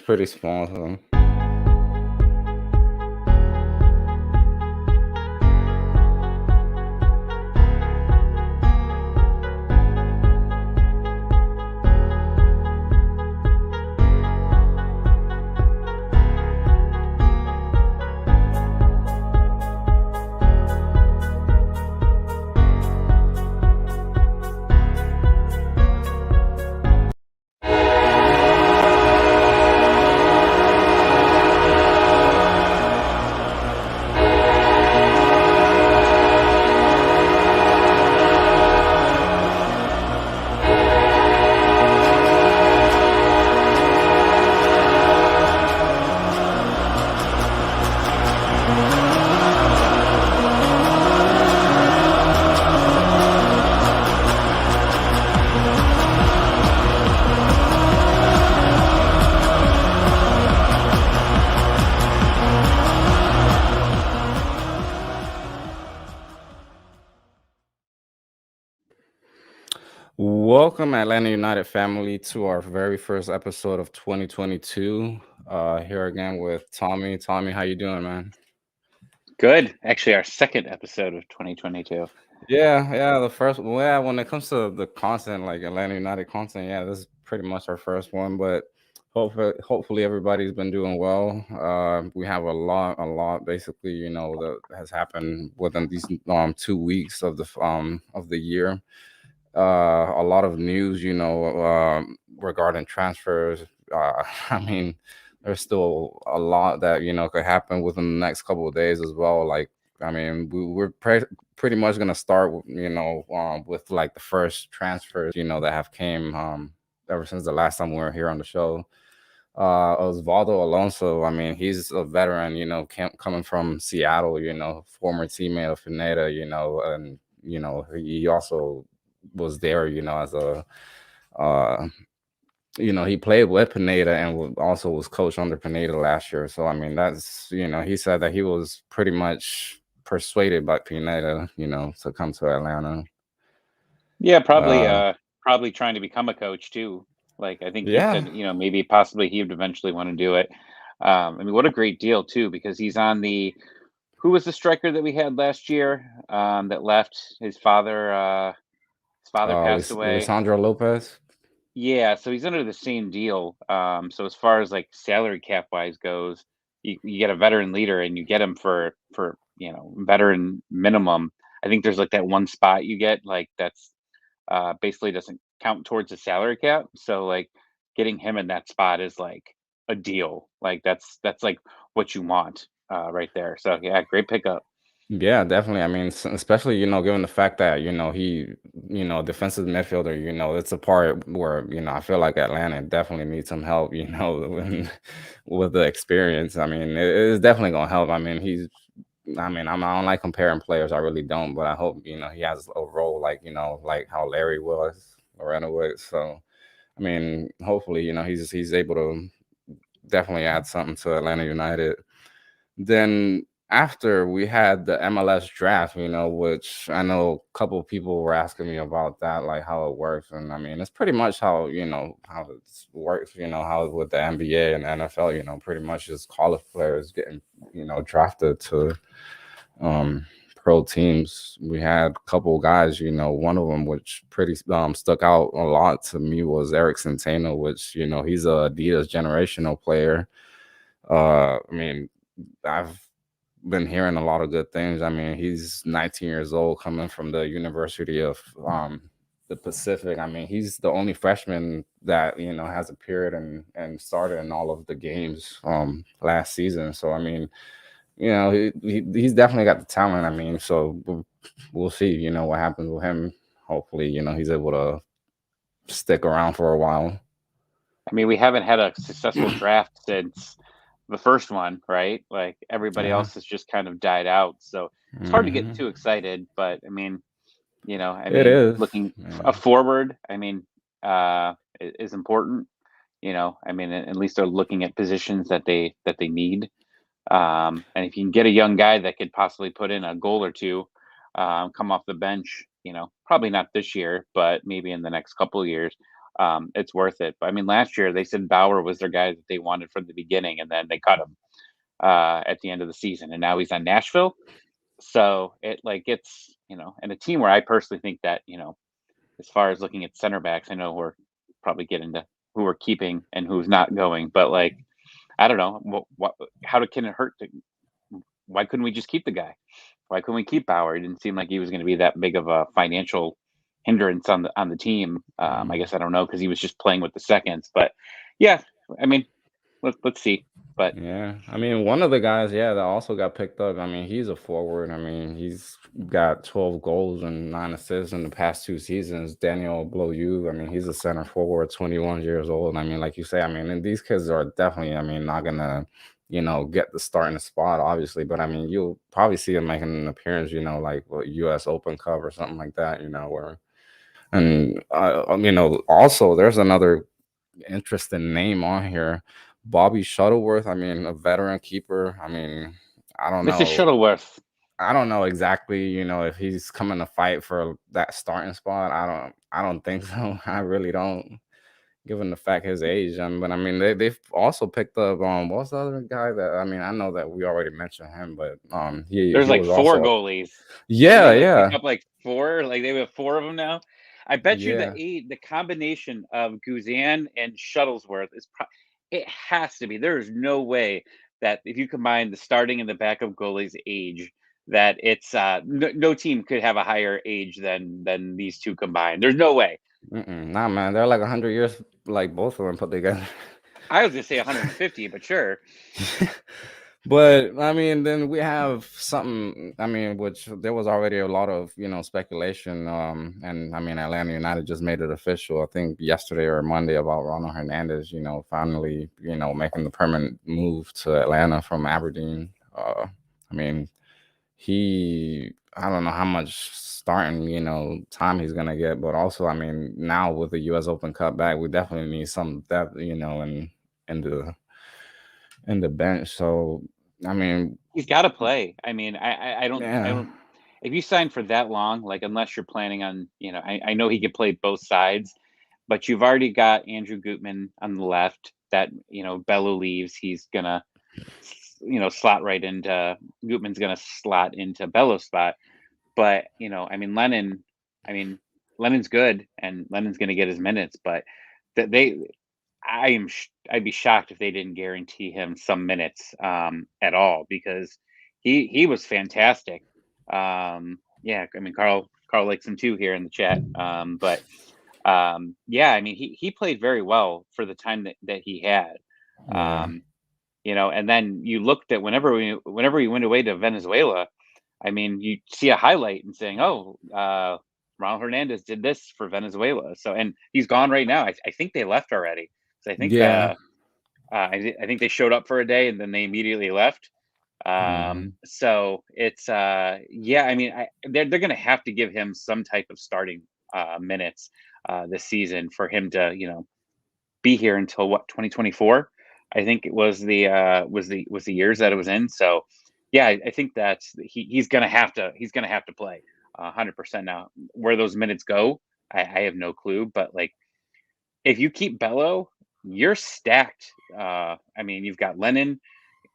pretty small. So. Welcome, Atlanta United family, to our very first episode of 2022. Here again with Tommy. Tommy, how you doing, man? Good. Actually, our second episode of 2022. Yeah. The first. Well, when it comes to the content, like Atlanta United content, yeah, this is pretty much our first one. But hopefully everybody's been doing well. We have a lot, basically, that has happened within these 2 weeks of the year. A lot of news, regarding transfers. I mean, there's still a lot that could happen within the next couple of days as well. Like, I mean, pretty much gonna start, with like the first transfers, that have came ever since the last time we were here on the show. Osvaldo Alonso. I mean, he's a veteran, coming from Seattle, former teammate of Pineda, and he also was there, as a uh he played with Pineda and also was coached under Pineda last year. So I mean, that's he said that he was pretty much persuaded by Pineda, to come to Atlanta. Yeah, Uh probably trying to become a coach too. Like I think he yeah. said, maybe possibly he would eventually want to do it. I mean, what a great deal too, because he's on the who was the striker that we had last year that left? His father passed away. Lisandro Lopez. Yeah, so he's under the same deal. So as far as like salary cap wise goes, you get a veteran leader and you get him for veteran minimum. I think there's like that one spot you get like that's basically doesn't count towards the salary cap. So like getting him in that spot is like a deal. Like that's like what you want right there. So yeah, great pickup. Yeah, definitely. I mean, especially, given the fact that, he, defensive midfielder, it's a part where, I feel like Atlanta definitely needs some help, with the experience. I mean, it's definitely going to help. I mean, I don't like comparing players. I really don't, but I hope, he has a role like, like how Larry was, Lorena was. So, I mean, hopefully, he's able to definitely add something to Atlanta United. Then after we had the MLS draft, which I know a couple of people were asking me about that, like how it works. And I mean, it's pretty much how it works, how with the NBA and NFL, pretty much just college players getting, drafted to um pro teams. We had a couple of guys, one of them which pretty stuck out a lot to me was Eric Centeno, which, he's a Adidas generational player. I mean, I've been hearing a lot of good things. I mean, he's 19 years old, coming from the University of the Pacific. I mean, he's the only freshman that has appeared and started in all of the games last season. So I mean, he's definitely got the talent. I mean, so we'll see. What happens with him. Hopefully, he's able to stick around for a while. I mean, we haven't had a successful draft since the first one, right? Like everybody Yeah. else has just kind of died out. So it's hard to get Hmm. too excited, but I mean, It is. looking Yeah. a forward, is important. I mean, at least they're looking at positions that they need. And if you can get a young guy that could possibly put in a goal or two, come off the bench, probably not this year, but maybe in the next couple of years, it's worth it. But I mean, last year they said Bauer was their guy that they wanted from the beginning, and then they cut him at the end of the season, and now he's on Nashville. So it's and a team where I personally think that as far as looking at center backs, I know we're probably getting to who we're keeping and who's not going, but I don't know can it hurt to why couldn't we just keep the guy? Why couldn't we keep Bauer? It didn't seem like he was going to be that big of a financial hindrance on the team. I Mhm. guess I don't know because he was just playing with the seconds, but yeah, I mean, let's see. But Yeah, I mean, one of the guys, yeah, that also got picked up. I mean, he's a forward. I mean, he's got 12 goals and 9 assists in the past 2 seasons. Daniel Bloyu, I mean, he's a center forward, 21 years old. I mean, like you say, I mean, and these kids are definitely, I mean, not gonna, get the starting spot, obviously, but I mean, you'll probably see him making an appearance, like what, U.S. Open Cup or something like that, where, and also there's another interesting name on here. Bobby Shuttleworth, I mean, a veteran keeper. I mean, I don't Mrs. know. Shuttleworth, I don't know exactly, if he's coming to fight for that starting spot. I don't think so. I really don't, given the fact his age. But I mean they've also picked up what's the other guy that, I mean, I know that we already mentioned him, but there's he like was four also. goalies. Didn't Yeah, they pick yeah, up like four? Like they have four of them now. I bet you yeah. the combination of Guzan and Shuttlesworth it has to be. There is no way that if you combine the starting and the backup goalies' age, that it's no team could have a higher age than these two combined. There's no way. Nah, man, they're like 100 years, like both of them put together. I was gonna say 150, but sure. But I mean, then we have something. I mean, which there was already a lot of speculation. And I mean, Atlanta United just made it official. I think yesterday or Monday about Ronald Hernandez. Finally, making the permanent move to Atlanta from Aberdeen. I mean, I don't know how much starting time he's gonna get, but also, I mean, now with the U.S. Open Cup back, we definitely need some depth, in the bench. So, I mean, He's got to play. I mean, I yeah, don't. If you sign for that long, like unless you're planning on, I know he could play both sides, but you've already got Andrew Gutman on the left. That Bello leaves, he's gonna, slot right into Gutman's gonna slot into Bello's spot. But I mean I mean Lennon's good and Lennon's gonna get his minutes, but that they I'd be shocked if they didn't guarantee him some minutes at all because he was fantastic. Yeah, I mean Carl likes him too here in the chat. But yeah, I mean he played very well for the time that he had. yeah, Um, and then you looked at whenever we went away to Venezuela, I mean you see a highlight and saying, oh, Ronald Hernandez did this for Venezuela. So and he's gone right now. I think they left already. So I think yeah. I think they showed up for a day and then they immediately left. Mhm. So it's yeah, I mean they're gonna have to give him some type of starting minutes this season for him to be here until what 2024. I think it was the years that it was in. So yeah, I think that's he's gonna have to play 100% now. Where those minutes go, I have no clue. But like if you keep Bello, you're stacked. I mean, you've got Lennon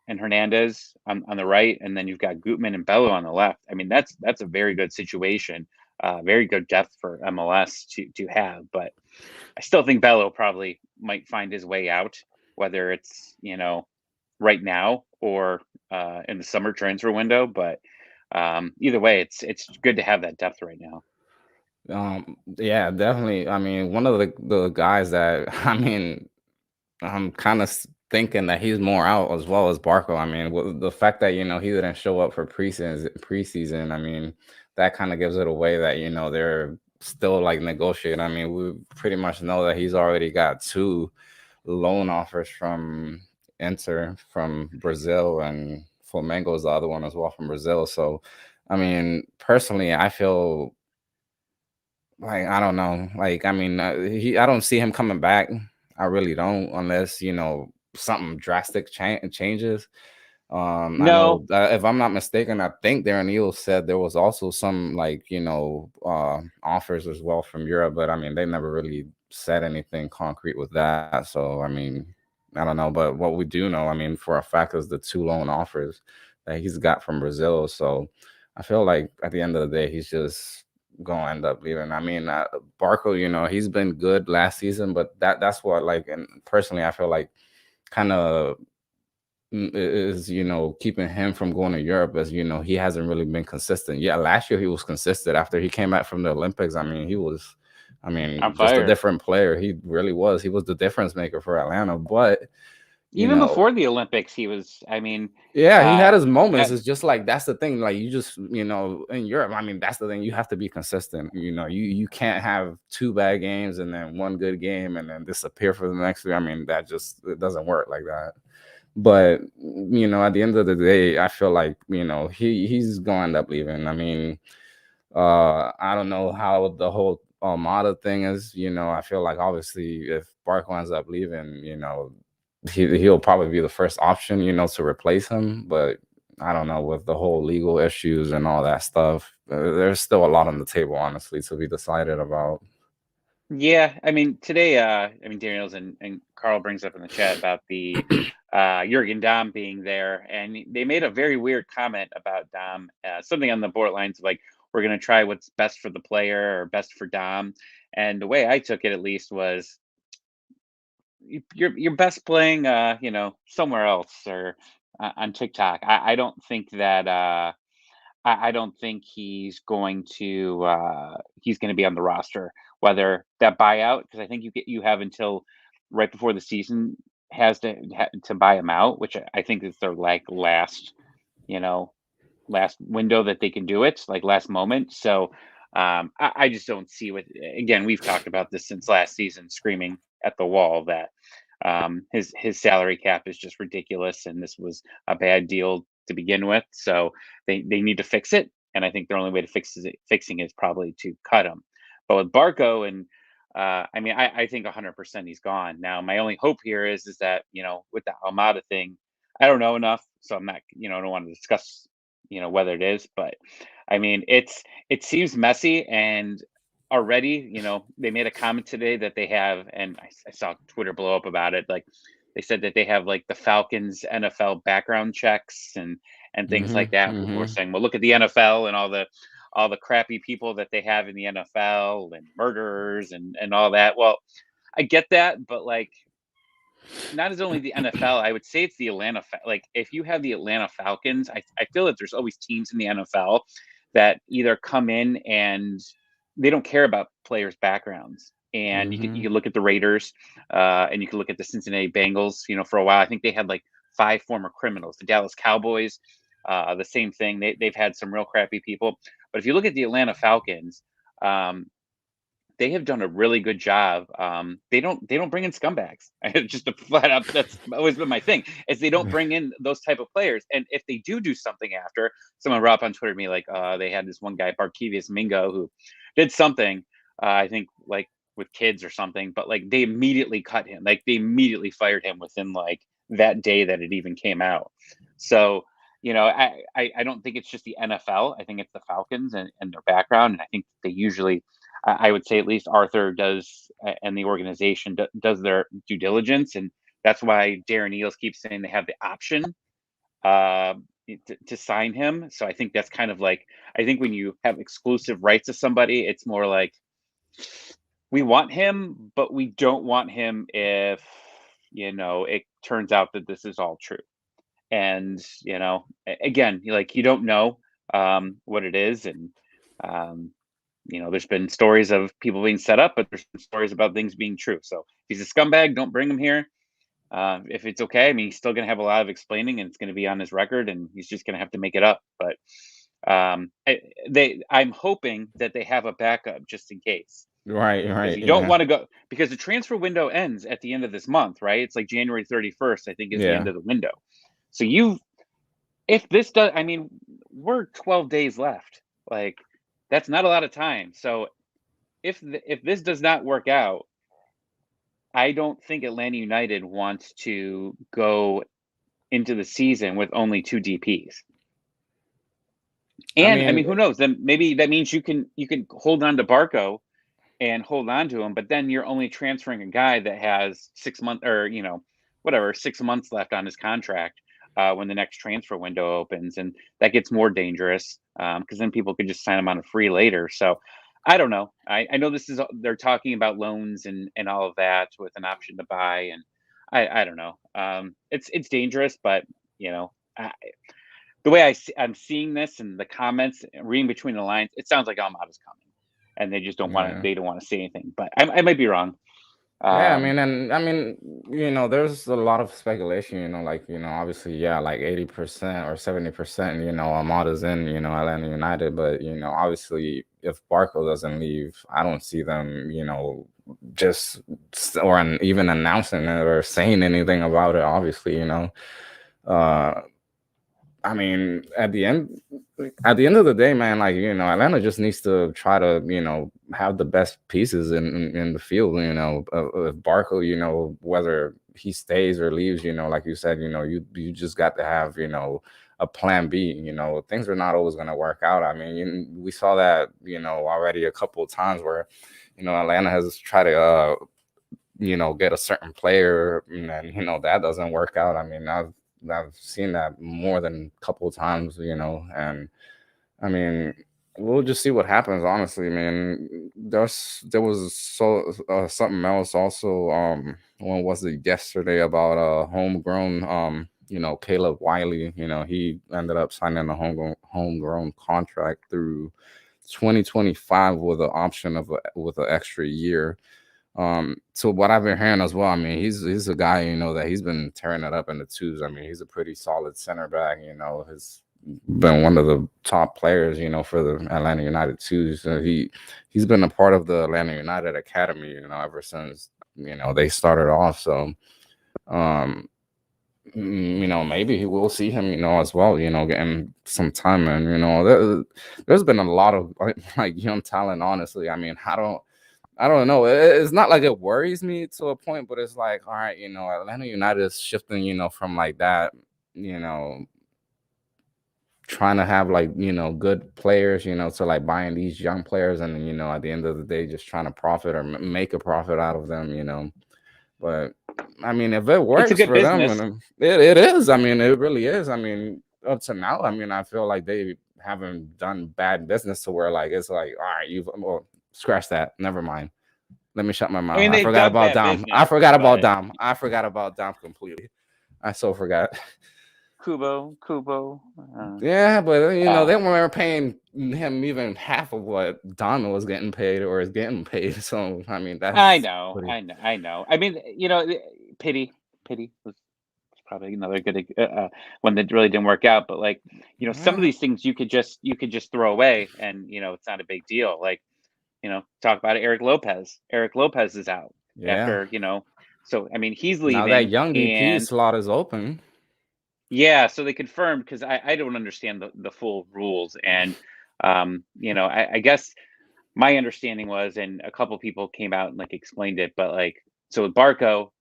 and Hernandez on the right, and then you've got Gutman and Bello on the left. I mean, that's a very good situation, very good depth for MLS to have. But I still think Bello probably might find his way out, whether it's right now or in the summer transfer window. But either way, it's good to have that depth right now. Yeah, definitely. I mean, one of the guys that I mean, I'm kind of thinking that he's more out as well as Barco. I mean, with the fact that he didn't show up for preseason. I mean, that kind of gives it away that they're still like negotiating. I mean, we pretty much know that he's already got two loan offers from Inter from Brazil, and Flamengo is the other one as well from Brazil. So, I mean, personally, I feel like, I don't know. Like, I mean, I don't see him coming back. I really don't, unless something drastic changes. I No, know that if I'm not mistaken, I think Darren Eales said there was also some, like, offers as well from Europe, but I mean, they never really said anything concrete with that. So I mean, I don't know, but what we do know, I mean, for a fact, is the two loan offers that he's got from Brazil. So I feel like at the end of the day, he's just gonna end up leaving. I mean, Barco, he's been good last season, but that's what, like, and personally, I feel like kind of is keeping him from going to Europe, as he hasn't really been consistent. Yeah, last year he was consistent after he came back from the Olympics. I mean, On just a fire. different player. He really was. He was the difference maker for Atlanta. But you Even know, before the Olympics, he was. I mean, yeah, he had uh, his moments. at, It's just like that's the thing. Like you just, in Europe, I mean, that's the thing. You have to be consistent. You can't have two bad games and then one good game and then disappear for the next three. I mean, it doesn't work like that. But at the end of the day, I feel like he's going to end up leaving. I mean, I don't know how the whole Almada thing is. I feel like obviously if Barco ends up leaving, he'll probably be the first option, to replace him. But I don't know, with the whole legal issues and all that stuff. There's still a lot on the table, honestly, to be decided about. yeah, I mean today. I mean Daniels and Carl brings up in the chat about the Jurgen Damm being there, and they made a very weird comment about Damm. Something on the borderlines of like, we're going to try what's best for the player or best for Damm. And the way I took it, at least, was you're best playing, somewhere else or on TikTok. I don't think that. I don't think he's going to be on the roster. Whether that buyout, because I think you have until right before the season has to buy him out, which I think is their like you know last window that they can do it, like last moment. So I just don't see what. Again, we've talked about this since last season, screaming at the wall that his salary cap is just ridiculous, and this was a bad deal to begin with. So they need to fix it, and I think the only way to fixing it is probably to cut him. But with Barco and I mean, I think 100% he's gone. Now, my only hope here is that with the Almada thing, I don't know enough, so I'm not I don't want to discuss whether it is, but I mean it seems messy. And already they made a comment today that they have, and I saw Twitter blow up about it, like they said that they have like the Falcons NFL background checks and things like that. People were saying, well, look at the NFL and all the crappy people that they have in the NFL and murderers and all that. Well, I get that, but like, not as only the NFL, I would say it's the like if you have the Atlanta Falcons, I feel that there's always teams in the NFL that either come in and they don't care about players' backgrounds. And you can look at the Raiders, and you can look at the Cincinnati Bengals. For a while, I think they had like 5 former criminals. The Dallas Cowboys, the same thing. They've had some real crappy people. But if you look at the Atlanta Falcons, um, they have done a really good job. They don't bring in scumbags. Just a flat up. That's always been my thing. Is they don't bring in those type of players. And if they do something after, someone brought up on Twitter to me like, they had this one guy, Barkevius Mingo, who did something. I think like with kids or something. But like they immediately cut him. Like they immediately fired him within like that day that it even came out. So. I don't think it's just the NFL. I think it's the Falcons and their background. And I think they usually, I would say at least Arthur does, and the organization does their due diligence, and that's why Darren Eales keeps saying they have the option uh, to sign him. So I think that's kind of like, I think when you have exclusive rights to somebody, it's more like we want him, but we don't want him if it turns out that this is all true. And again, like you don't know what it is, and um, there's been stories of people being set up, but there's been stories about things being true. So if he's a scumbag, don't bring him here. If it's okay, I mean, he's still going to have a lot of explaining, and it's going to be on his record, and he's just going to have to make it up. But I'm hoping that they have a backup just in case, Right, because right, you don't yeah, want to go, because the transfer window ends at the end of this month, right? It's like January 31st, I think, is the end yeah. of the window. So if this does, I mean, we're 12 days left. Like, that's not a lot of time. So if this does not work out, I don't think Atlanta United wants to go into the season with only 2 DPs. I And I mean, mean, who knows? Then maybe that means you can hold on to Barco and hold on to him, but then you're only transferring a guy that has 6 months or whatever 6 months left on his contract when the next transfer window opens, and that gets more dangerous because then people could just sign him on a free later. So I don't know. I know this is they're talking about loans and all of that with an option to buy, and I don't know. It's dangerous, but you know. The way I'm seeing this and the comments, reading between the lines, it sounds like Almada's coming, and they just don't want to. Yeah. They don't want to say anything, but I might be wrong. Yeah, I Um, mean, and I mean, there's a lot of speculation, like, obviously, yeah, like 80% or 70%, Amada's in, Atlanta United, but, obviously, if Barco doesn't leave, I don't see them, just even announcing it or saying anything about it, obviously, Uh, I mean, at the end of the day, man, like, Atlanta just needs to try to, have the best pieces in the field. If Barco, whether he stays or leaves, like you said, you just got to have, a plan B. Things are not always going to work out. I mean, we saw that, already a couple of times where, Atlanta has tried to, get a certain player, and then, that doesn't work out. I mean, I've seen that more than a couple of times, and I mean, we'll just see what happens. Honestly, man, there was something else also. When was it yesterday about homegrown? Caleb Wiley. He ended up signing a homegrown contract through 2025 with an option with an extra year. So what I've been hearing as well, I mean, he's a guy, that he's been tearing it up in the twos. I mean, he's a pretty solid center back, has been one of the top players, for the Atlanta United twos. He's been a part of the Atlanta United Academy, ever since, they started off. So um maybe we'll see him, as well, getting some time. And, there's been a lot of like young talent, honestly. I mean, I don't know. It's not like it worries me to a point, but it's like, all right, Atlanta United is shifting, from like that, you know, trying to have like, good players, to like buying these young players, and at the end of the day, just trying to profit or make a profit out of them. But I mean, if it it's a works good for them, business. and it is. I mean, it really is. I mean, up to now, I mean, I feel like they haven't done bad business to where like it's like, all right, you've well, scratch that. Never mind. Let me shut my I mouth. mean, I they've forgot done about bad Dom. I business, forgot about but Dom. I forgot about Dom completely. I so forgot. Kubo. Yeah, but Uh, they weren't paying him even half of what Dom was getting paid or is getting paid. So I mean, I that's know, pretty. I know, I know. I mean, pity, pity was probably another good one that really didn't work out. But like, some of Yeah, these things you could just throw away, and it's not a big deal. Like, talk about it, Eric Lopez. Eric Lopez is out yeah. after. So I mean, he's Now that leaving, young DP and slot is open. yeah, so they confirmed because I don't understand the full rules, and I guess my understanding was, and a couple people came out and like explained it, but like, so with Barco,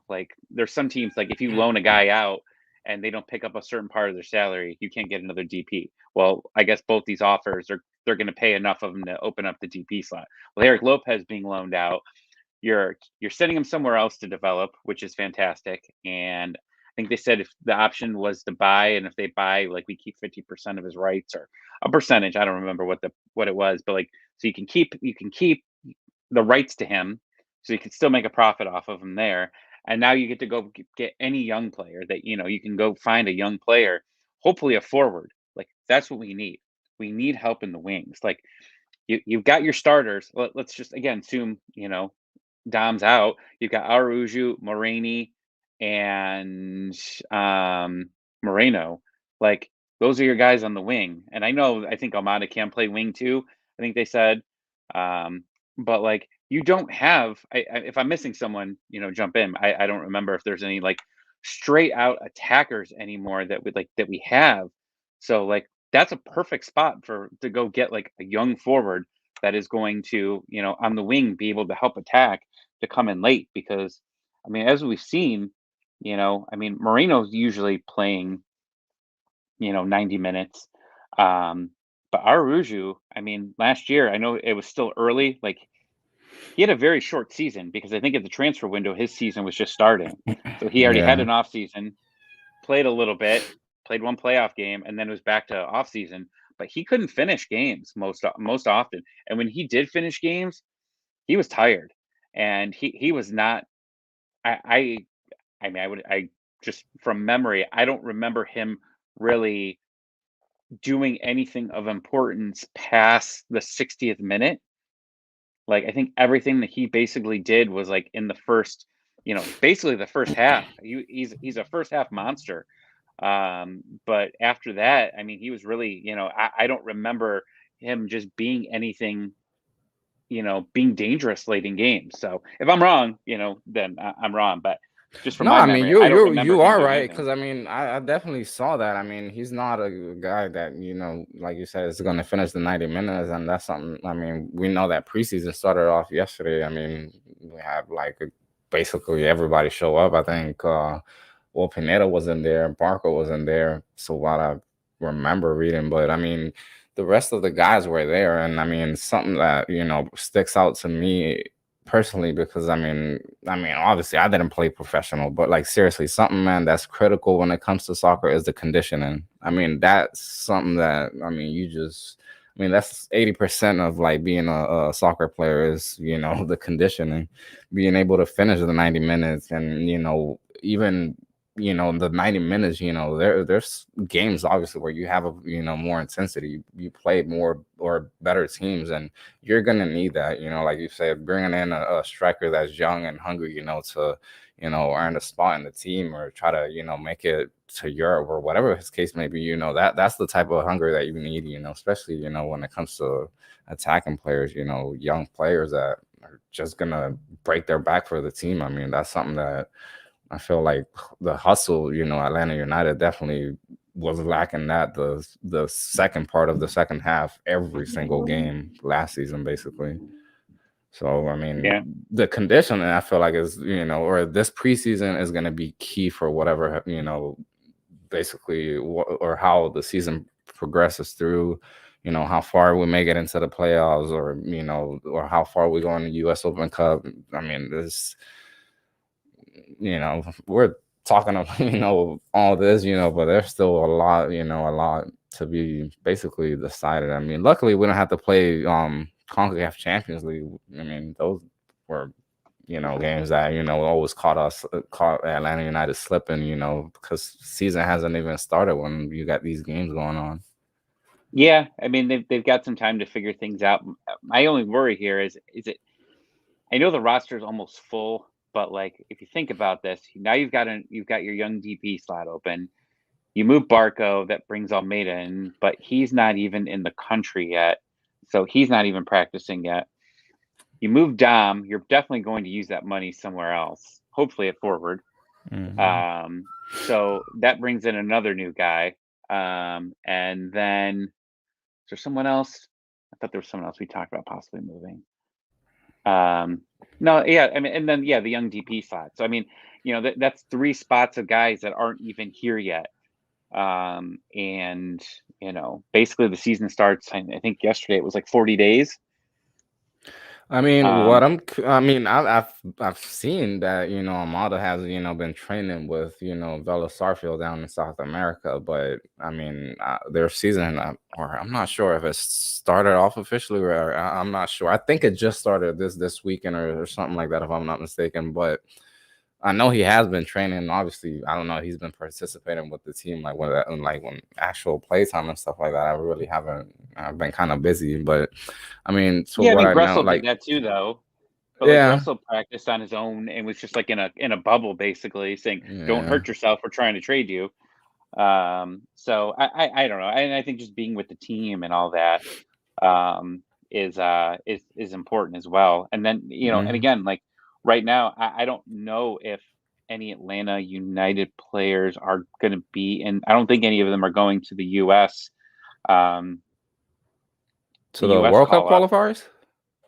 like there's some teams like if you loan a guy out and they don't pick up a certain part of their salary, you can't get another DP. Well, I guess both these offers are they're going to pay enough of them to open up the DP slot. Well, Eric Lopez being loaned out, you're sending him somewhere else to develop, which is fantastic. And I think they said if the option was to buy, and if they buy, like we keep 50% of his rights or a percentage. I don't remember what it was, but like so you can keep the rights to him, so you can still make a profit off of him there. And now you get to go get any young player that you can go find a young player, hopefully a forward. Like that's what we need. We need help in the wings. Like you've got your starters. Let's just again assume Dom's out. You've got Aruju, Morini, and Moreno. Like those are your guys on the wing. And I think Almada can play wing too. I think they said. Um, but like you don't have. If I'm missing someone, jump in. I don't remember if there's any like straight out attackers anymore that we have. So like that's a perfect spot for to go get like a young forward that is going to on the wing be able to help attack to come in late because I mean, as we've seen, I mean, Moreno's usually playing, 90 minutes. Um, but Aruju, I mean, last year, I know it was still early. Like he had a very short season because I think at the transfer window, his season was just starting. So he already had Yeah. an off season, played a little bit, played one playoff game, and then was back to off season. But he couldn't finish games most often. And when he did finish games, he was tired, and he was not. I I mean I just from memory, I don't remember him really doing anything of importance past the 60th minute. Like, I think everything that he basically did was, like, in the first, basically the first half. He's a first half monster. But after that, I mean, he was really, I don't remember him just being anything, being dangerous late in games. So if I'm wrong, then I'm wrong. But just from No, my I mean memory, I don't remember you him are doing right, anything. because I mean I definitely saw that. I mean, he's not a guy that, like you said, is going to finish the 90 minutes, and that's something. I mean, we know that preseason started off yesterday. I mean, we had like basically everybody show up. I think well, Pineda was in there, Barco was in there, so what I remember reading, but I mean the rest of the guys were there, and I mean something that sticks out to me personally, because I mean obviously I didn't play professional, but like seriously, something, man, that's critical when it comes to soccer is the conditioning. I mean, that's something that that's 80% of like being a soccer player is the conditioning, being able to finish the 90 minutes, and even the 90 minutes, there's games obviously where you have a more intensity, you play more or better teams, and you're gonna need that, like you said, bringing in a striker that's young and hungry, to earn a spot in the team, or try to make it to Europe or whatever his case may be. That's the type of hunger that you need, especially when it comes to attacking players, young players that are just gonna break their back for the team. I mean, that's something that I feel like the hustle, Atlanta United definitely was lacking that the second part of the second half every single game last season, basically. So I mean, Yeah. the conditioning, I feel like, is or this preseason is going to be key for whatever basically or how the season progresses through. How far we make it into the playoffs, or or how far we go in the U.S. Open Cup. I mean, this we're talking about, all this, but there's still a lot to be basically decided. I mean, luckily we don't have to play CONCACAF Champions League. I mean, those were, games that, always caught Atlanta United slipping, because season hasn't even started when you got these games going on. Yeah, I mean, they've got some time to figure things out. My only worry here is it. I know the roster is almost full, but like if you think about this, now you've got your young DP slot open. You move Barco, that brings Almeida in, but he's not even in the country yet, so he's not even practicing yet. You move Dom, you're definitely going to use that money somewhere else, hopefully at forward. So that brings in another new guy, and then is there someone else? I thought there was someone else we talked about possibly moving. No, yeah, I mean, and then yeah, the young DP slot. So I mean, that's three spots of guys that aren't even here yet. And basically the season starts. I think yesterday it was like 40 days. I mean, Um, I've seen that Amada has been training with Vela Starfield down in South America, but I mean their season, or I'm not sure if it started off officially, or I'm not sure. I think it just started this weekend, or something like that, if I'm not mistaken. But I know he has been training. Obviously, I don't know. He's been participating with the team, when actual playtime and stuff like that. I really haven't. I've been kind of busy, but I mean, so yeah, I what mean I know, Gressel did like, that too, though. But like yeah, Gressel practiced on his own and was just like in a bubble, basically saying, "Don't yeah. hurt yourself. We're trying to trade you." So I don't know. And I think just being with the team and all that is important as well. And then and Mhm. again, like right now, I don't know if any Atlanta United players are going to be in. I don't think any of them are going to um, To the the U.S. World Cup call up. qualifiers?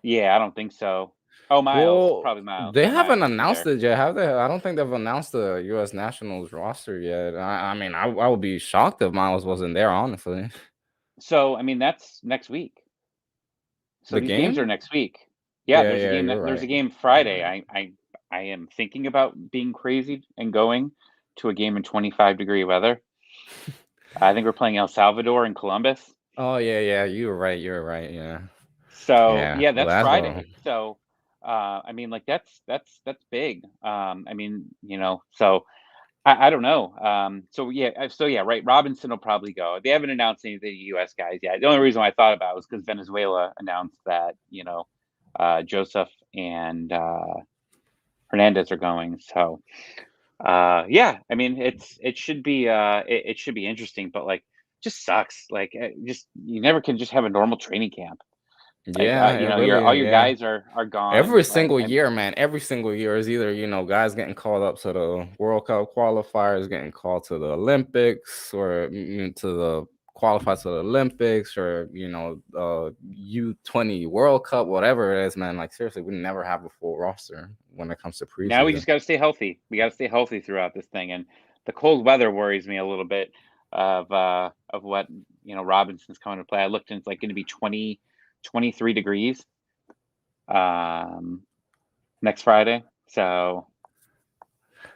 Yeah, I don't think so. Oh, Miles, Well, probably Miles. they Yeah, haven't Miles will be announced there. it yet, have they? I don't think they've announced the U.S. Nationals roster yet. I mean, I would be shocked if Miles wasn't there, honestly. So I mean, that's next week. So The these games game? are next week. Yeah, Yeah, yeah, you're there's a right. game You're Friday. right. I am thinking about being crazy and going to a game in 25-degree weather. I think we're playing El Salvador and Columbus. Oh yeah, yeah, you were right. You were right. Yeah, So yeah. yeah, Well, that's that's well. Friday. So I mean, like that's big. I mean, so I don't know. So yeah, right. Robinson will probably go. They haven't announced any of the U.S. guys yet. The only reason I thought about it was because Venezuela announced that Joseph and Hernandez are going. So yeah, I mean it should be interesting, but like just sucks. Like just you never can just have a normal training camp. Like Yeah, it your all really. your Yeah. guys are gone. Every Like single year, man. Every single year is either guys getting called up to the World Cup qualifiers, getting called to the Olympics, or to the qualify to the Olympics, or U20 World Cup, whatever it is, man. Like seriously, we never have a full roster when it comes to now we preseason. just got to stay healthy. We got to stay healthy throughout this thing, and the cold weather worries me a little bit of what Robinson's coming to play. I looked and it's like going to be 23 degrees um next Friday. So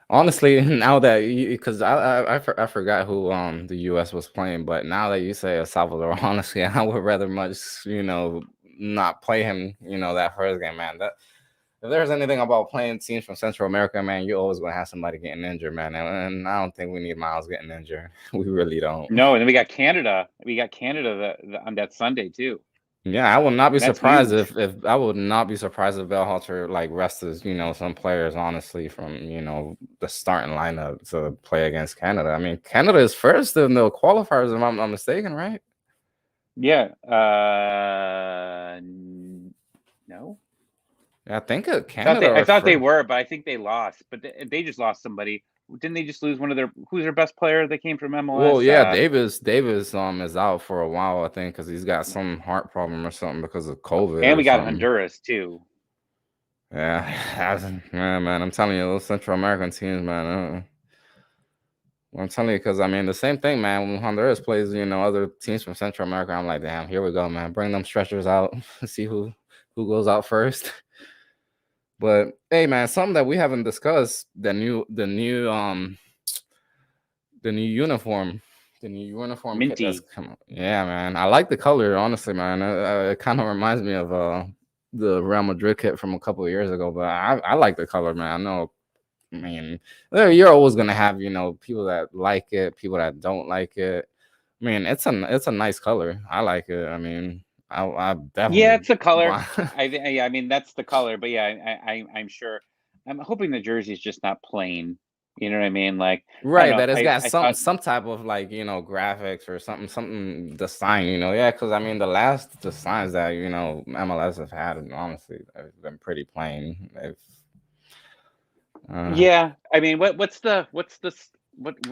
Honestly, now that because I forgot who the U.S. was playing, but now that you say El Salvador, honestly, I would rather much not play him that first game, man. That if there's anything about playing teams from Central America, man, you're always gonna have somebody getting injured, man, and I don't think we need Miles getting injured. We really don't. no, and then we got Canada. We got Canada on that Sunday too. Yeah, I would not be That's surprised huge. if I would not be surprised if Bellhalter like rests some players honestly from the starting lineup to play against Canada. I mean, Canada is first in the qualifiers if I'm not mistaken, right? Yeah. No. Yeah, I think Thought Canada they I are thought they first. were, but I think they lost. But they just lost somebody. Didn't they just lose one of their who's their best player that came from Well, MLS? yeah, Davis is out for a while, I think, because he's got some heart problem or something because of COVID And or we got something. Honduras too. Yeah, man, I'm telling you, those Central American teams, man. I'm telling you, because I mean, the same thing, man. When Honduras plays, other teams from Central America, I'm like, damn, here we go, man. Bring them stretchers out, see who goes out first. But hey, man, something that we haven't discussed the new uniform, the new uniform kit that's Minty. come. Yeah, man, I like the color, honestly, man. It kind of reminds me of the Real Madrid kit from a couple of years ago, but I like the color, man. I know. I mean, you're always gonna have people that like it, people that don't like it. I mean, it's a nice color. I like it. I mean, I Yeah, definitely it's the color. buy. Yeah, I mean that's the color. But yeah, I'm sure. I'm hoping the jersey is just not plain. You know what I mean? Like I don't Right, know. that it's got I thought some type of like graphics or something design. Yeah, because I mean the last designs that MLS have had, honestly, have been pretty plain. Uh, yeah. I mean, what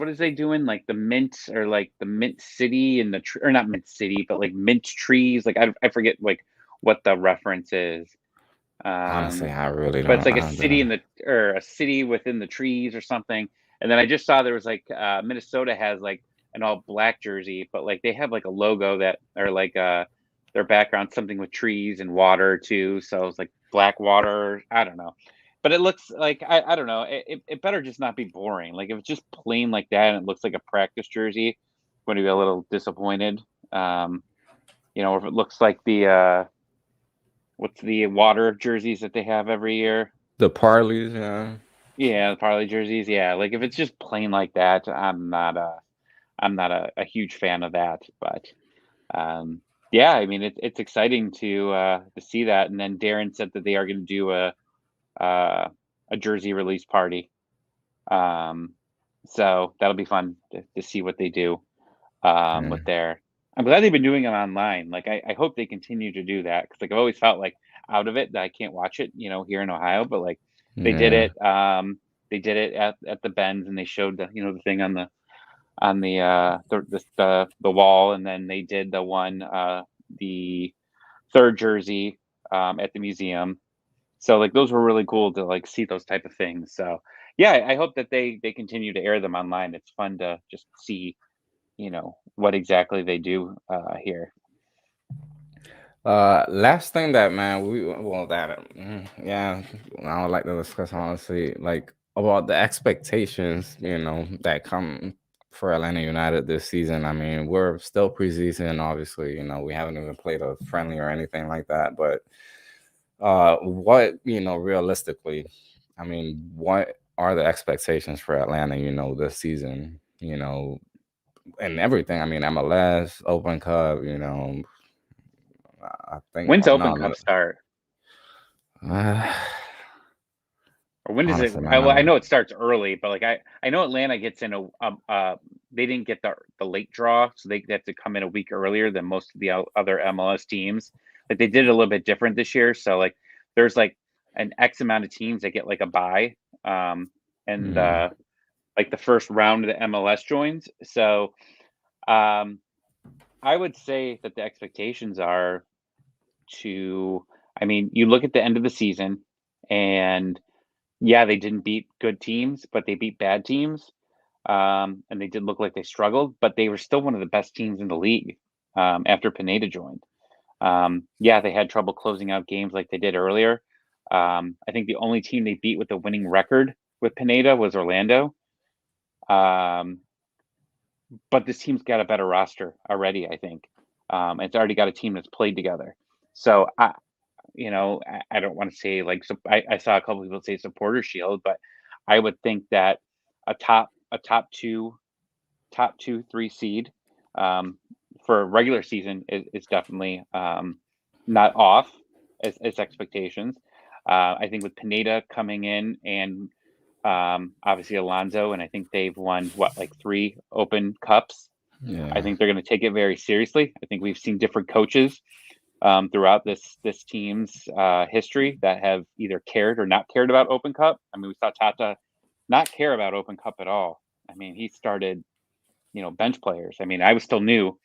is they doing? Like the mint or like the mint city and or not mint city, but like mint trees. Like I forget like what the reference is. Honestly, Um, I really but it's don't. like I don't know. a city within the trees or something. And then I just saw there was like Minnesota has like an all black jersey, but like they have like a logo that or like their background something with trees and water too. So it's like black water. I don't know. But it looks like I don't know. It better just not be boring. Like if it's just plain like that and it looks like a practice jersey, I'm going to be a little disappointed. Um, if it looks like the what's the water jerseys that they have every year? The Parleys, yeah. Yeah, the parlay jerseys. Yeah, like if it's just plain like that, I'm not a huge fan of that. But um, yeah, I mean it's exciting to see that. And then Darren said that they are going to do uh, a jersey release party. Um, so that'll be fun to see what they do Yeah. with their. I'm glad they've been doing it online. Like I hope they continue to do that because like I've always felt like out of it that I can't watch it, here in Ohio. But like they did Yeah. it. They did it at the Bends and they showed the thing on the wall, and then they did the one the third jersey at the museum. So like those were really cool to like see those type of things. So yeah, I hope that they continue to air them online. It's fun to just see what exactly they do here. Last thing that man, yeah, I would like to discuss honestly, like about the expectations, that come for Atlanta United this season. I mean, we're still preseason, obviously. We haven't even played a friendly or anything like that. But what realistically, I mean, what are the expectations for Atlanta? This season. And everything. I mean, MLS, Open Cup. I think When's Open no. Cup start? Uh, Or when does it? honestly, man, Well, I know it starts early, but like I know Atlanta gets in they didn't get the late draw, so they have to come in a week earlier than most of the other MLS teams. Like they did it a little bit different this year. So like there's like an X amount of teams that get like a bye, and mm, like the first round of the MLS joins. So um, I would say that the expectations are to. I mean, you look at the end of the season and yeah, they didn't beat good teams, but they beat bad teams. And they did look like they struggled, but they were still one of the best teams in the league after Pineda joined. Yeah, they had trouble closing out games like they did earlier. I think the only team they beat with a winning record with Pineda was Orlando. Um, but this team's got a better roster already, I think. It's already got a team that's played together. So I don't want to say like so I saw a couple people say supporter shield, but I would think that a top two, 3 seed um, for regular season is definitely not off as expectations. I think with Pineda coming in and obviously Alonso, and I think they've won what like 3 Open Cups. I yeah, think they're going to take it very seriously. I think we've seen different coaches throughout this team's history that have either cared or not cared about Open Cup. I mean, we saw Tata not care about Open Cup at all. I mean, he started, bench players. I mean, I was still new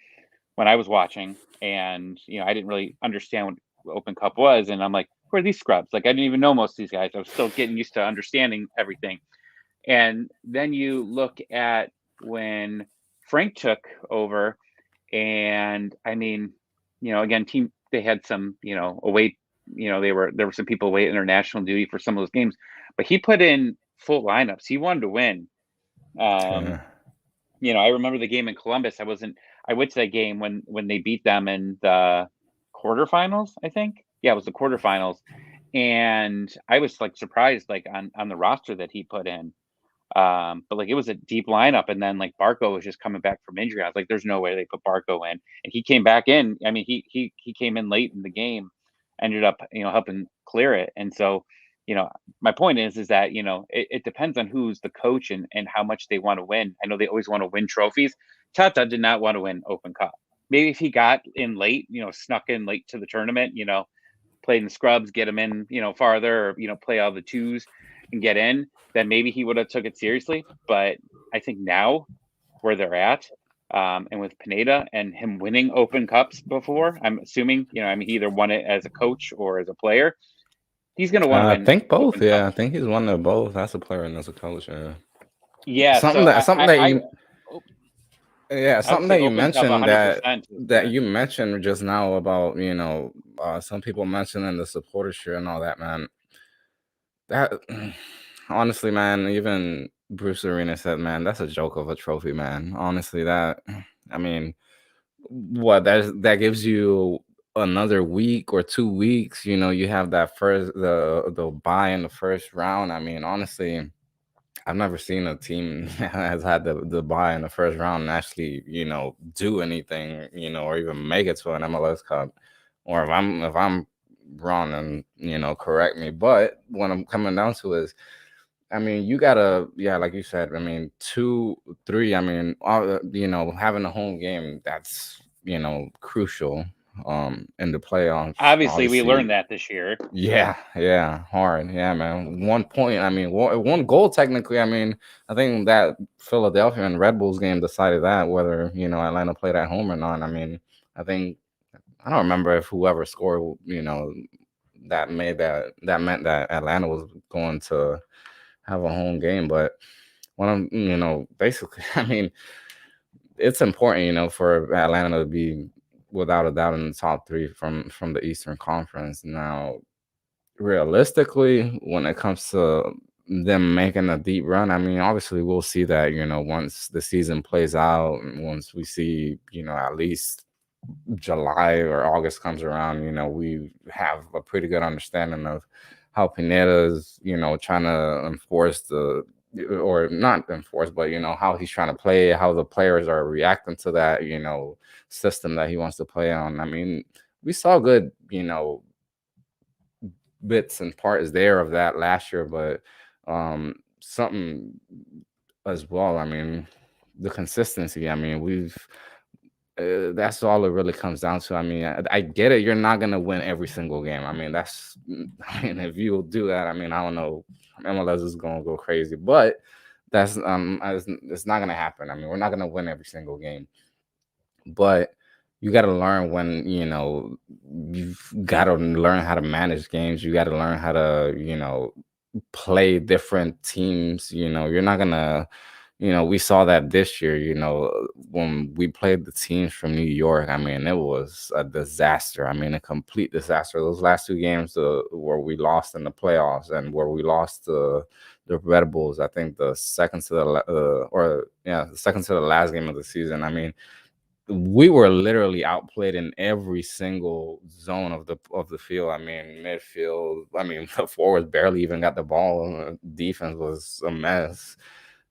when I was watching, and I didn't really understand what Open Cup was, and I'm like, who are these scrubs? Like, I didn't even know most of these guys. I was still getting used to understanding everything. And then you look at when Frank took over, and I mean, again, team they had some, away, there were some people away international duty for some of those games, but he put in full lineups. He wanted to win. Um, yeah, I remember the game in Columbus. I went to that game when they beat them in the quarterfinals, I think. Yeah, it was the quarterfinals. And I was like surprised like on the roster that he put in. But like it was a deep lineup, and then like Barco was just coming back from injury. I was like, "There's no way they put Barco in," and he came back in. I mean, he came in late in the game, ended up helping clear it. And so, my point is that it depends on who's the coach and how much they want to win. I know they always want to win trophies. Tata did not want to win Open Cup. Maybe if he got in late, snuck in late to the tournament, played in scrubs, get him in, farther, or play all the twos and get in, then maybe he would have took it seriously. But I think now where they're at, and with Pineda and him winning Open Cups before, I'm assuming, I mean, he either won it as a coach or as a player. He's going to want to I win think both. Open Yeah, I Cups. think he's one of both as a player and as a coach. Yeah, Yeah, something so that I something I, that I you yeah I would something say that you Open Cup mentioned 100% is that gonna. you mentioned just now about some people mentioning the supporter shirt and all that, man. That honestly, man, even Bruce Arena said, man, that's a joke of a trophy, man. Honestly, that I mean, that gives you another week or 2 weeks. You have that the bye in the first round. I mean, honestly, I've never seen a team that has had the bye in the first round and actually, do anything, or even make it to an MLS Cup. Or if I'm wrong, and correct me. But what I'm coming down to is, I mean, you gotta, yeah, like you said, I mean, 2, 3, I mean, having a home game, that's, crucial in the playoffs, Obviously, we obviously. learned that this year. Yeah, yeah, hard. Yeah, man. 1 point. I mean, one goal technically. I mean, I think that Philadelphia and Red Bulls game decided that whether Atlanta played at home or not. I mean, I think I don't remember if whoever scored, that meant that Atlanta was going to have a home game. But when basically, I mean, it's important, for Atlanta to be without a doubt in the top three from the Eastern Conference. Now, realistically, when it comes to them making a deep run, I mean, obviously we'll see that, once the season plays out, and once we see, at least July or August comes around, we have a pretty good understanding of how Pineda's, trying to enforce or not enforce, but how he's trying to play, how the players are reacting to that, system that he wants to play on. I mean, we saw good, bits and parts there of that last year, but something as well. I mean, the consistency. I mean, that's all it really comes down to. I mean, I get it. You're not gonna win every single game. I mean, I mean, if you do that, I mean, I don't know, MLS is gonna go crazy, but it's not gonna happen. I mean, we're not gonna win every single game, but you got to learn when you've got to learn how to manage games. You got to learn how to play different teams. You're not gonna we saw that this year, when we played the teams from New York. I mean, it was a disaster. I mean, a complete disaster. Those last two games where we lost in the playoffs and where we lost the Red Bulls, I think the second to the second to the last game of the season. I mean, we were literally outplayed in every single zone of the field. I mean, midfield. I mean, the forwards barely even got the ball. Defense was a mess,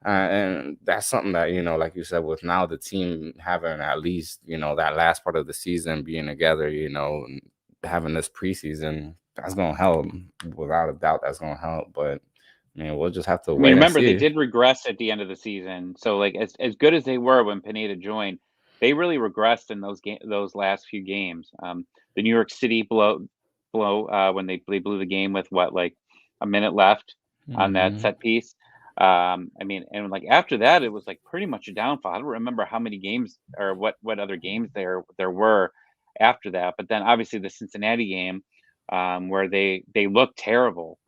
and that's something that like you said, with now the team having at least that last part of the season being together, and having this preseason, that's gonna help without a doubt. That's gonna help, but I mean, we'll just have to I mean, wait and remember they see. did regress at the end of the season. So like as good as they were when Pineda joined, they really regressed in those last few games. The New York City blow when they blew the game with what, like a minute left on that Hmm. set piece. I mean, and like after that, it was like pretty much a downfall. I don't remember how many games or what other games there were after that. But then obviously the Cincinnati game, where they looked terrible,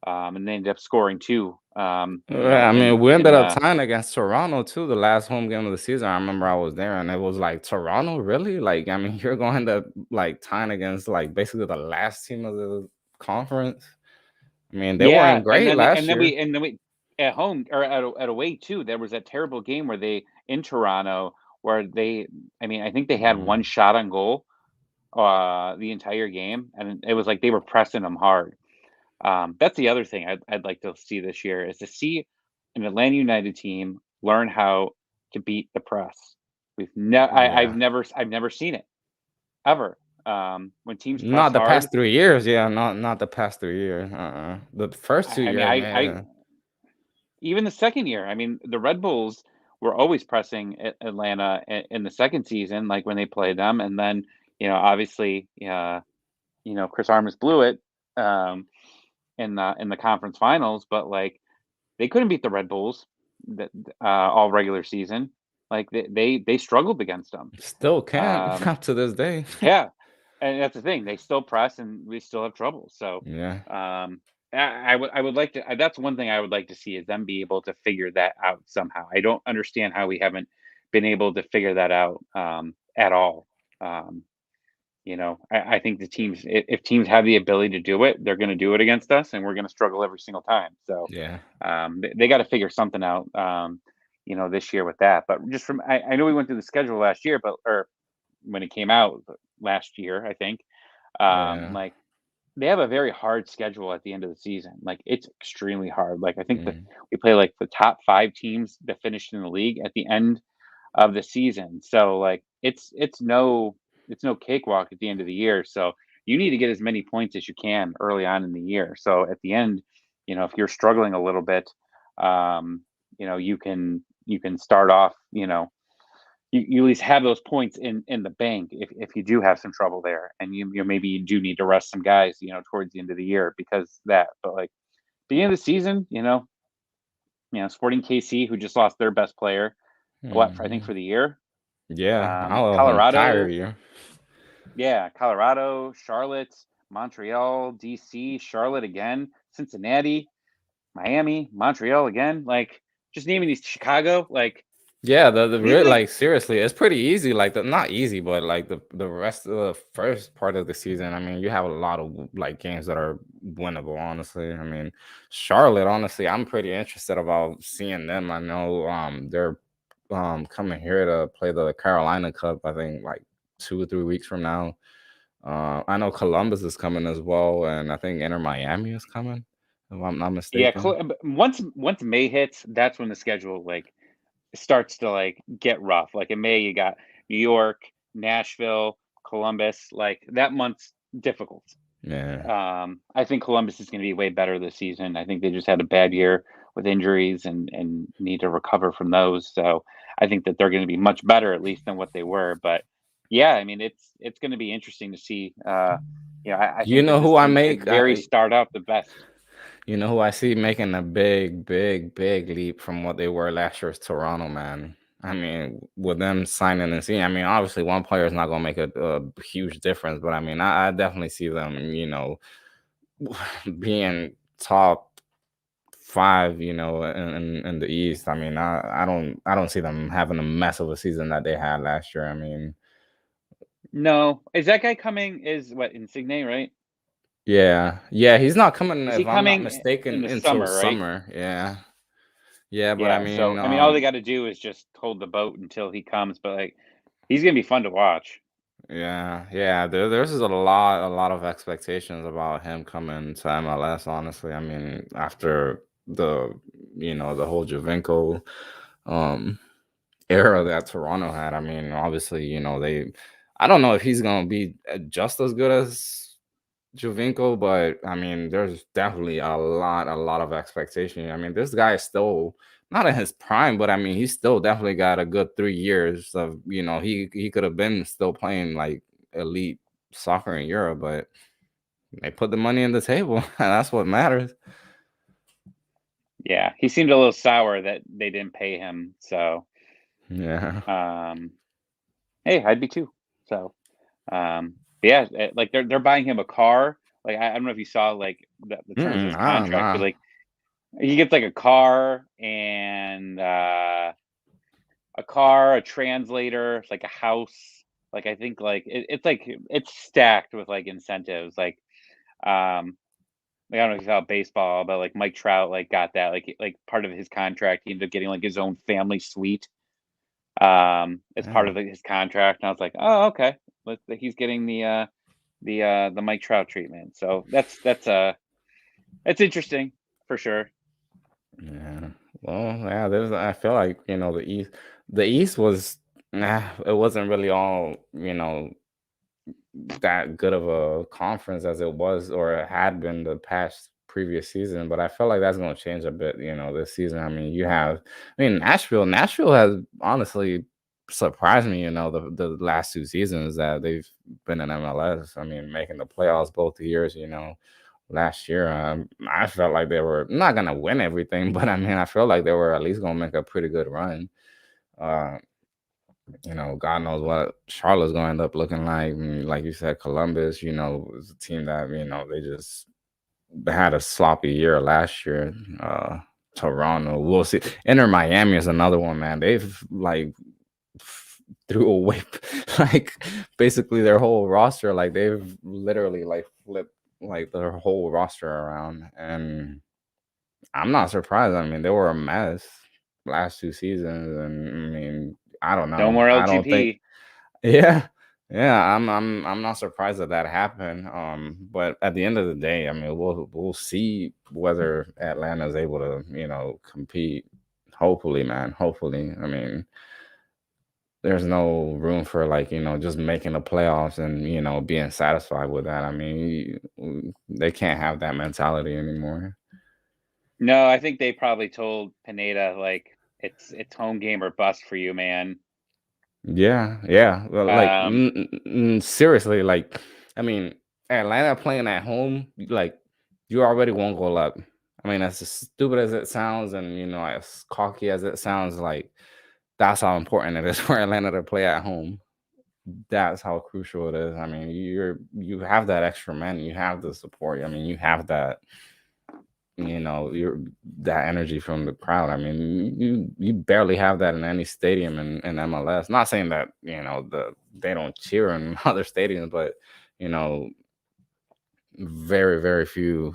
and they ended up scoring two. Yeah, I mean, we ended In up tying against Toronto too, the last home game of the season. I remember I was there, and it was like, Toronto, really? Like, I mean, you're going to like tying against like basically the last team of the conference. I mean, they yeah, weren't great last year. and then we at home or at away too. There was that terrible game where they in Toronto where I mean, I think they had one Mm. shot on goal the entire game, and it was like they were pressing them hard. That's the other thing I'd like to see this year is to see an Atlanta United team learn how to beat the press. Yeah, I've never seen it ever. When teams press not the hard, past 3 years. Yeah, not the past 3 years. The first two I mean, years, I man. even the second year. I mean, the Red Bulls were always pressing Atlanta in the second season, like when they played them, and then obviously, Chris Armas blew it um, in the conference finals, but like they couldn't beat the Red Bulls that all regular season. Like they struggled against them. Still can't Um, up to this day. yeah, and that's the thing. They still press, and we still have trouble. So, Yeah, um, I would like to. That's one thing I would like to see is them be able to figure that out somehow. I don't understand how we haven't been able to figure that out at all. Um, I think the teams, if teams have the ability to do it, they're going to do it against us, and we're going to struggle every single time. So yeah, they got to figure something out, this year with that. But just I know we went through the schedule last year, but or when it came out last year, I think, yeah. like they have a very hard schedule at the end of the season. Like it's extremely hard. Like I think that Mm. we play like the top five teams that finished in the league at the end of the season. So like it's no cakewalk at the end of the year. So you need to get as many points as you can early on in the year. So at the end, if you're struggling a little bit, um, you can start off, you at least have those points in the bank if you do have some trouble there, and maybe you do need to rest some guys, towards the end of the year because that. But like beginning of the season, Sporting KC, who just lost their best player, I think Mhm. for the year. Yeah, I'll entire Colorado, year. yeah, Colorado, Charlotte, Montreal, DC, Charlotte again, Cincinnati, Miami, Montreal again. Like just naming these Chicago, like Yeah, the He's real like, like seriously, it's pretty easy. Like the not easy, but like the rest of the first part of the season, I mean, you have a lot of like games that are winnable. Honestly, I mean, Charlotte. Honestly, I'm pretty interested about seeing them. I know they're coming here to play the Carolina Cup. I think like 2 or 3 weeks from now. I know Columbus is coming as well, and I think Inter Miami is coming, if I'm not yeah. mistaken. But once May hits, that's when the schedule like starts to like get rough. Like in May, you got New York, Nashville, Columbus. Like that month's difficult. Yeah. I think Columbus is going to be way better this season. I think they just had a bad year with injuries and need to recover from those. So I think that they're going to be much better at least than what they were. But yeah, I mean it's going to be interesting to see. I You think that know this who I team could make? very start out the best. You know who I see making a big, big, big leap from what they were last year is Toronto, man. I mean, with them signing and seeing, I mean, obviously one player is not going to make a huge difference, but I mean, I definitely see them, being top 5, in the East. I mean, I don't see them having a mess of a season that they had last year. I mean, No, is that guy coming? Is what Insigne, right? yeah, yeah, he's not coming, Is he if I'm not coming in mistaken, the until summer, right? summer. Yeah, yeah, but I Yeah. So mean, I mean, all they got to do is just hold the boat until he comes. But like, he's gonna be fun to watch. yeah, yeah. There's a lot of expectations about him coming to MLS. Honestly, I mean, after the whole Javinko um era that Toronto had. I mean, obviously, I don't know if he's gonna be just as good as Jovinko, but I mean, there's definitely a lot of expectation. I mean, this guy is still not in his prime, but I mean, he's still definitely got a good 3 years of, he could have been still playing like elite soccer in Europe, but they put the money on the table, and that's what matters. Yeah, he seemed a little sour that they didn't pay him. So, Yeah. um, hey, I'd be too. So, yeah, like they're buying him a car. Like I don't know if you saw like the terms of his Nah, contract, but nah. like he gets like a car and a car, a translator, like a house. Like I think like it's like it's stacked with like incentives. Like, I don't know if you saw baseball, but like Mike Trout like got that like part of his contract. He ended up getting like his own family suite as part of Yeah. his contract. And I was like, oh okay, he's getting the Mike Trout treatment. So that's interesting for sure. Yeah. Well, yeah, I feel like, the East was it wasn't really all, that good of a conference as it was or it had been the past previous season, but I feel like that's going to change a bit, this season. I mean, Nashville has honestly surprised me, the last 2 seasons that they've been in MLS. I mean, making the playoffs both years, last year. I felt like they were not gonna win everything, but I mean, I feel like they were at least gonna make a pretty good run. Uh, God knows what Charlotte's gonna end up looking like. Like you said, Columbus, was a team that they just had a sloppy year last year. Toronto, we'll see. Inter Miami is another one, man. They've like threw away like basically their whole roster. Like they've literally like flipped like their whole roster around, and I'm not surprised. I mean, they were a mess last 2 seasons, and I mean, I don't No know. more I don't think. LTP. Yeah, yeah. I'm not surprised that happened. But at the end of the day, I mean, we'll see whether Atlanta's able to compete. Hopefully, man. Hopefully. I mean, there's no room for like just making the playoffs and being satisfied with that. I mean, they can't have that mentality anymore. No, I think they probably told Pineda like it's home game or bust for you, man. Yeah, yeah. Well, like Um, seriously, like I mean, Atlanta playing at home, like you already won't go up. I mean, as stupid as it sounds, and as cocky as it sounds, like that's how important it is for Atlanta to play at home. That's how crucial it is. I mean, you have that extra man, you have the support. I mean, you have that. you're that energy from the crowd. I mean, you barely have that in any stadium in MLS. Not saying that they don't cheer in other stadiums, but you know, very very few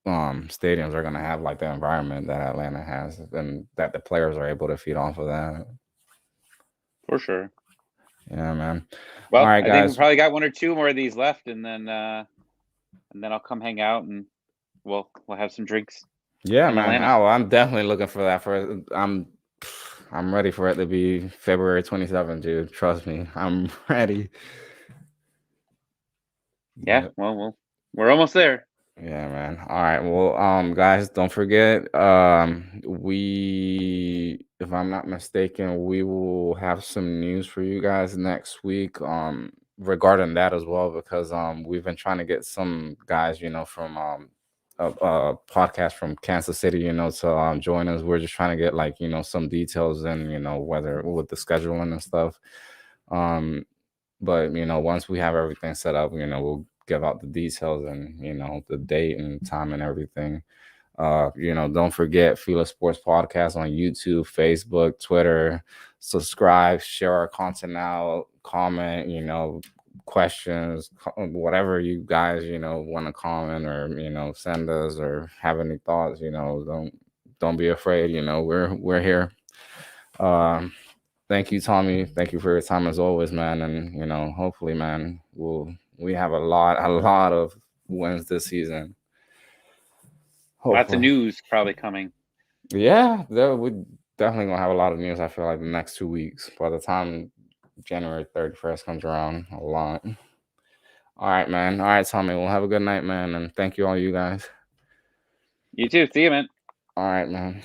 stadiums are gonna have like the environment that Atlanta has, and that the players are able to feed off of that. For sure. Yeah, man. All Well, right, I think we guys. probably got one or two more of these left, and then I'll come hang out and we'll have some drinks Yeah, in man. Atlanta. Oh, I'm definitely looking for that. I'm ready for it to be February 27th, dude. Trust me, I'm ready. Yeah, Yeah. well, we're almost there. Yeah, man. All right. Well, guys, don't forget, if I'm not mistaken, we will have some news for you guys next week, regarding that as well, because we've been trying to get some guys, from a podcast from Kansas City, to join us. We're just trying to get like, some details and whether with the scheduling and stuff. Um, but once we have everything set up, we'll give out the details and the date and time and everything. Don't forget FILA Sports Podcast on YouTube, Facebook, Twitter. Subscribe, share our content out, comment, questions, whatever you guys, want to comment or, send us or have any thoughts, don't be afraid, we're here. Um Thank you, Tommy. Thank you for your time as always, man. And hopefully, man, we have a lot of wins this season. Lots of Hopefully, news probably coming. yeah, we definitely gonna have a lot of news. I feel like the next 2 weeks. By the time January 31st comes around, a lot. All right, man. All right, Tommy. Well, have a good night, man, and thank you all you guys. You too. See you, man. All right, man.